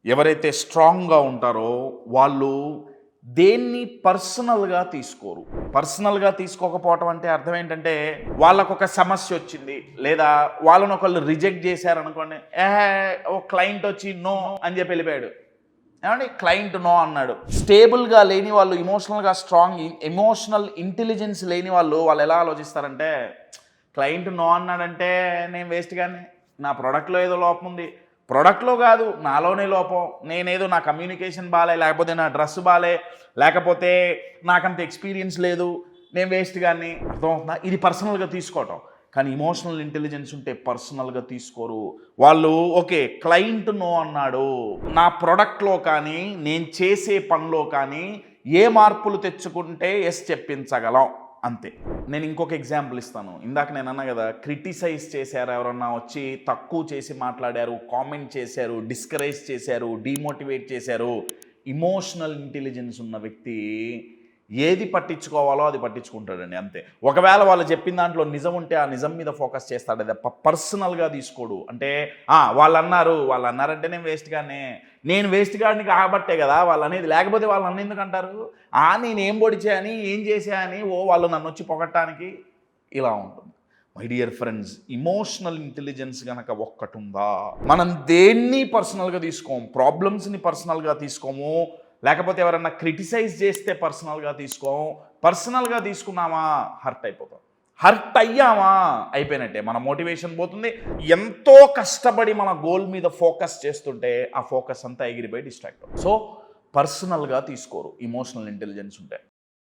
ఎవరైతే స్ట్రాంగ్‌గా ఉంటారో వాళ్ళు దేన్ని పర్సనల్‌గా తీసుకోరు. పర్సనల్‌గా తీసుకోకపోవటం అంటే అర్థం ఏంటంటే, వాళ్ళకొక సమస్యొచ్చింది, లేదా వాళ్ళని ఒకళ్ళు రిజెక్ట్ చేశారనుకోండి, ఓ క్లయింట్ వచ్చి నో అని చెప్పి వెళ్ళిపోయాడు. ఏమండి క్లయింట్ నో అన్నాడు. స్టేబుల్‌గా లేని వాళ్ళు, ఎమోషనల్ ఇంటెలిజెన్స్ లేని వాళ్ళు ఎలా ఆలోచిస్తారంటే, క్లయింట్ నో అన్నాడంటే నేను వేస్ట్ గాడిని, నా ప్రొడక్ట్‌లో ఏదో లోపం ఉంది. ప్రొడక్ట్‌లో కాదు, నాలోనే లోపం. నేనేదో నా కమ్యూనికేషన్ బాలే, లేకపోతే నా డ్రెస్ బాలే, లేకపోతే నాకంత ఎక్స్పీరియన్స్ లేదు, నేను వేస్ట్ గాడిని. అర్థమవుతుందా? ఇది పర్సనల్‌గా తీసుకోవటం. కానీ ఎమోషనల్ ఇంటెలిజెన్స్ ఉంటే పర్సనల్‌గా తీసుకోరు. వాళ్ళు ఓకే, క్లయింట్ నో అన్నాడు, నా ప్రొడక్ట్‌లో కానీ, నేను చేసే పనిలో కానీ ఏ మార్పులు తెచ్చుకుంటే ఎస్ చెప్పించగలం అంతే. నేను ఇంకొక ఎగ్జాంపుల్ ఇస్తాను. ఇందాక నేను అన్నా కదా, క్రిటిసైజ్ చేశారు, ఎవరన్నా వచ్చి తక్కువ చేసి మాట్లాడారు, కామెంట్ చేశారు, డిస్కరేజ్ చేశారు, డీమోటివేట్ చేశారు. ఎమోషనల్ ఇంటెలిజెన్స్ ఉన్న వ్యక్తి ఏది పట్టించుకోవాలో అది పట్టించుకుంటాడండి, అంతే. ఒకవేళ వాళ్ళు చెప్పిన దాంట్లో నిజం ఉంటే ఆ నిజం మీద ఫోకస్ చేస్తాడు, తప్ప పర్సనల్గా తీసుకోడు. అంటే వాళ్ళు అన్నారంటే నేను వేస్ట్ గాడిని కాబట్టే కదా వాళ్ళు అనేది, లేకపోతే వాళ్ళు నన్ను ఎందుకు అంటారు, నేనేం పొడిచాని, ఏం చేశా అని వాళ్ళు నన్ను వచ్చి పొగట్టడానికి, ఇలా ఉంటుంది. My dear friends, emotional intelligence కనుక ఒక్కటి ఉందా, మనం దేన్ని పర్సనల్గా తీసుకోము. ప్రాబ్లమ్స్ని పర్సనల్గా తీసుకోము, లేకపోతే ఎవరన్నా క్రిటిసైజ్ చేస్తే పర్సనల్గా తీసుకోము. పర్సనల్గా తీసుకున్నామా హర్ట్ అయిపోతాం, హర్ట్ అయ్యామా అయిపోయినట్టే, మన మోటివేషన్ పోతుంది. ఎంతో కష్టపడి మన గోల్ మీద ఫోకస్ చేస్తుంటే ఆ ఫోకస్ అంతా ఎగిరిపోయి డిస్ట్రాక్ట్ అవుతుంది. సో పర్సనల్గా తీసుకోరు ఎమోషనల్ ఇంటెలిజెన్స్ ఉంటే.